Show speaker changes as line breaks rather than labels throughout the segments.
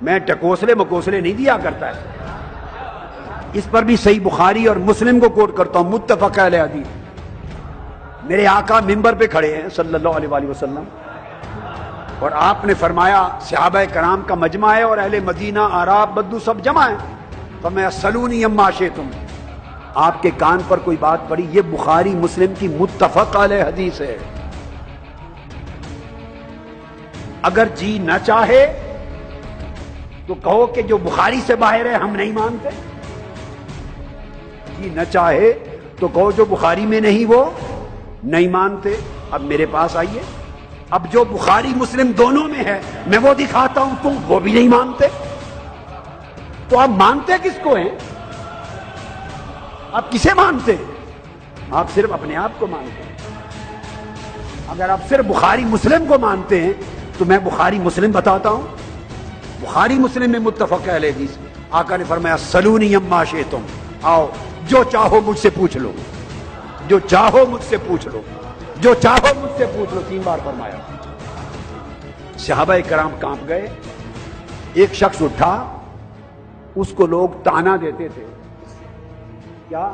میں ٹکوسلے مکوسلے نہیں دیا کرتا ہے. اس پر بھی صحیح بخاری اور مسلم کو کوٹ کرتا ہوں، متفق علیہ حدیث. میرے آقا ممبر پہ کھڑے ہیں صلی اللہ علیہ وآلہ وسلم، اور آپ نے فرمایا صحابہ کرام کا مجمع ہے اور اہل مدینہ اعراب بدو سب جمع ہیں، فرمایا سلونی اما شئتم. آپ کے کان پر کوئی بات پڑی، یہ بخاری مسلم کی متفق علیہ حدیث ہے. اگر جی نہ چاہے تو کہو کہ جو بخاری سے باہر ہے ہم نہیں مانتے، جی نہ چاہے تو کہو جو بخاری میں نہیں وہ نہیں مانتے. اب میرے پاس آئیے، اب جو بخاری مسلم دونوں میں ہے میں وہ دکھاتا ہوں، تم وہ بھی نہیں مانتے، تو آپ مانتے کس کو ہیں؟ آپ کسے مانتے؟ آپ صرف اپنے آپ کو مانتے ہیں. اگر آپ صرف بخاری مسلم کو مانتے ہیں تو میں بخاری مسلم بتاتا ہوں. بخاری مسلم میں متفق علیہ حدیث، آقا نے فرمایا سلونی اما شئتم، آؤ جو چاہو مجھ سے پوچھ لو، جو چاہو مجھ سے پوچھ لو، جو چاہو مجھ سے پوچھ لو. 3 بار فرمایا. صحابہ کرام کانپ گئے. ایک شخص اٹھا، اس کو لوگ تانا دیتے تھے. کیا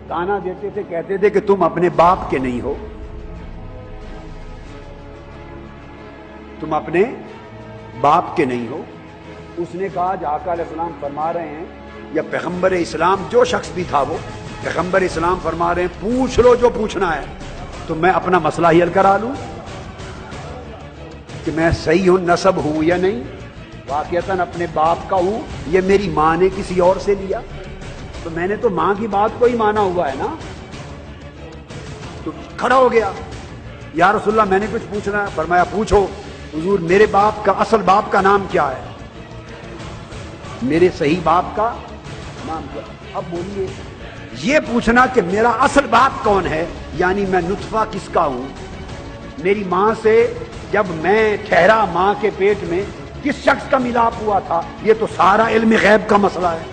تانا دیتے تھے؟ کہتے تھے کہ تم اپنے باپ کے نہیں ہو، تم اپنے باپ کے نہیں ہو. اس نے کہا جو آقا علیہ السلام فرما رہے ہیں، یا پیغمبر اسلام جو شخص بھی تھا وہ پیغمبر اسلام فرما رہے ہیں پوچھ لو جو پوچھنا ہے، تو میں اپنا مسئلہ ہی حل کرا لوں کہ میں صحیح ہوں، نسب ہوں یا نہیں، واقعتاً اپنے باپ کا ہوں، یہ میری ماں نے کسی اور سے لیا، تو میں نے تو ماں کی بات کو ہی مانا ہوا ہے نا. تو کھڑا ہو گیا، یا رسول اللہ میں نے کچھ پوچھنا ہے. فرمایا پوچھو. حضور میرے باپ کا اصل باپ کا نام کیا ہے؟ میرے صحیح باپ کا نام کیا؟ اب بولیے، یہ پوچھنا کہ میرا اصل باپ کون ہے، یعنی میں نطفہ کس کا ہوں، میری ماں سے جب میں ٹھہرا ماں کے پیٹ میں کس شخص کا ملاپ ہوا تھا، یہ تو سارا علم غیب کا مسئلہ ہے.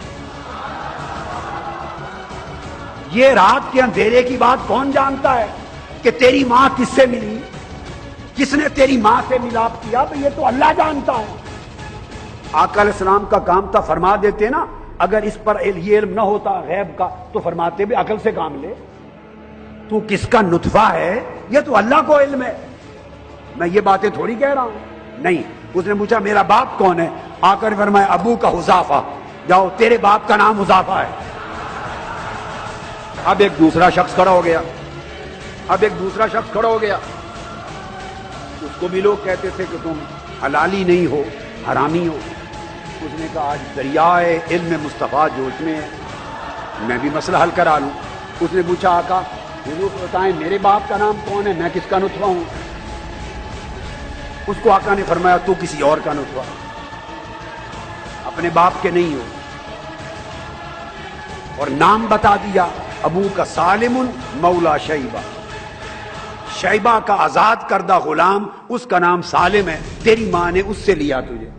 یہ رات کے اندھیرے کی بات کون جانتا ہے کہ تیری ماں کس سے ملی، کس نے تیری ماں سے ملاپ کیا؟ تو یہ تو اللہ جانتا ہے. آقا علیہ السلام کا کام تھا، فرما دیتے نا. اگر اس پر یہ علم نہ ہوتا غیب کا تو فرماتے بھی عقل سے کام لے، تو کس کا نطفہ ہے یہ تو اللہ کو علم ہے، میں یہ باتیں تھوڑی کہہ رہا ہوں. نہیں، اس نے پوچھا میرا باپ کون ہے؟ آقا نے فرمایا ابو کا حذافہ، جاؤ تیرے باپ کا نام حذافہ ہے. اب ایک دوسرا شخص کھڑا ہو گیا، اس کو بھی لوگ کہتے تھے کہ تم حلالی نہیں ہو، حرامی ہو. اس نے کہا آج دریائے علم مصطفیٰ جوش میں ہے، میں بھی مسئلہ حل کرا لوں. اس نے پوچھا آقا حضور بتائیں میرے باپ کا نام کون ہے، میں کس کا نطفہ ہوں؟ اس کو آقا نے فرمایا تو کسی اور کا نطفہ، اپنے باپ کے نہیں ہو. اور نام بتا دیا، ابو کا سالم مولا شیبہ، شیبہ کا آزاد کردہ غلام، اس کا نام سالم ہے، تیری ماں نے اس سے لیا تجھے.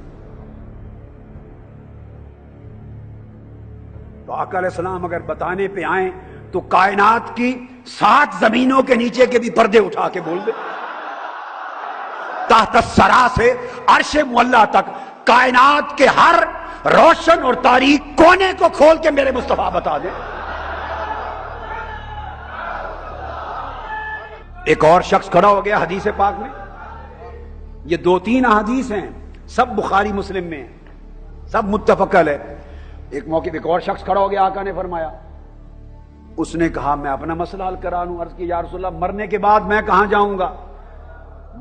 تو آقا علیہ السلام اگر بتانے پہ آئیں تو کائنات کی 7 زمینوں کے نیچے کے بھی پردے اٹھا کے بول دے، تحت الثری سے عرش معلی تک کائنات کے ہر روشن اور تاریک کونے کو کھول کے میرے مصطفیٰ بتا دے. ایک اور شخص کھڑا ہو گیا حدیث پاک میں، یہ 2-3 احادیث ہیں، سب بخاری مسلم میں ہیں، سب متفق علیہ. ایک موقع ایک اور شخص کھڑا ہو گیا، آقا نے فرمایا، اس نے کہا میں اپنا مسئلہ حل کرا لوں. عرض کی یا رسول اللہ مرنے کے بعد میں کہاں جاؤں گا،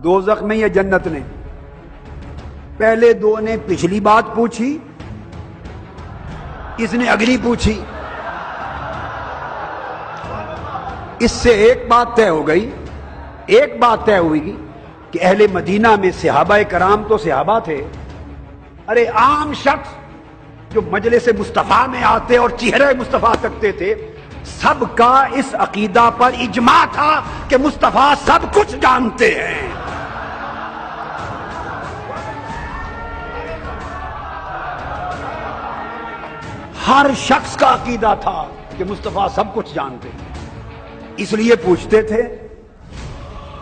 دوزخ میں یا جنت میں؟ پہلے 2 نے پچھلی بات پوچھی، اس نے اگلی پوچھی. اس سے ایک بات طے ہو گئی، ایک بات طے ہوئی گی کہ اہل مدینہ میں صحابہ کرام تو صحابہ تھے، ارے عام شخص جو مجلس مصطفیٰ میں آتے اور چہرے مصطفیٰ تکتے تھے، سب کا اس عقیدہ پر اجماع تھا کہ مصطفیٰ سب کچھ جانتے ہیں. ہر شخص کا عقیدہ تھا کہ مصطفیٰ سب کچھ جانتے ہیں، اس لیے پوچھتے تھے.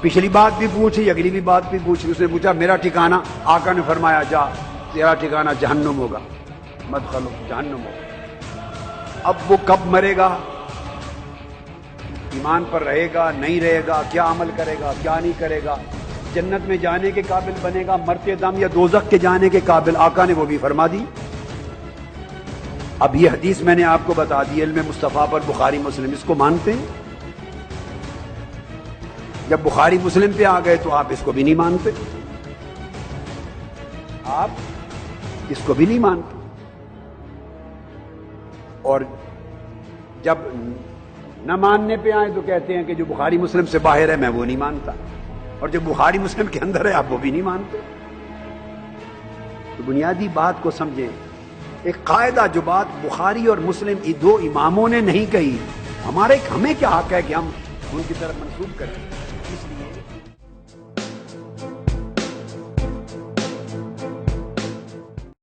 پچھلی بات بھی پوچھی، اگلی بھی بات بھی پوچھی. اس نے پوچھا میرا ٹھکانہ، آقا نے فرمایا جا تیرا ٹھکانہ جہنم ہوگا، مدخل جہنم ہوگا۔ اب وہ کب مرے گا، ایمان پر رہے گا نہیں رہے گا، کیا عمل کرے گا کیا نہیں کرے گا، جنت میں جانے کے قابل بنے گا مرتے دم یا دوزخ کے جانے کے قابل، آقا نے وہ بھی فرما دی۔ اب یہ حدیث میں نے آپ کو بتا دی، علم مصطفیٰ پر بخاری مسلم، اس کو مانتے ہیں؟ جب بخاری مسلم پہ آ گئے تو آپ اس کو بھی نہیں مانتے، آپ اس کو بھی نہیں مانتے، اور جب نہ ماننے پہ آئے تو کہتے ہیں کہ جو بخاری مسلم سے باہر ہے میں وہ نہیں مانتا، اور جو بخاری مسلم کے اندر ہے آپ وہ بھی نہیں مانتے۔ تو بنیادی بات کو سمجھیں، ایک قاعدہ جو بات بخاری اور مسلم یہ دو اماموں نے نہیں کہی، ہمیں کیا حق ہے کہ ہم ان کی طرف منسوب کریں؟ اس لیے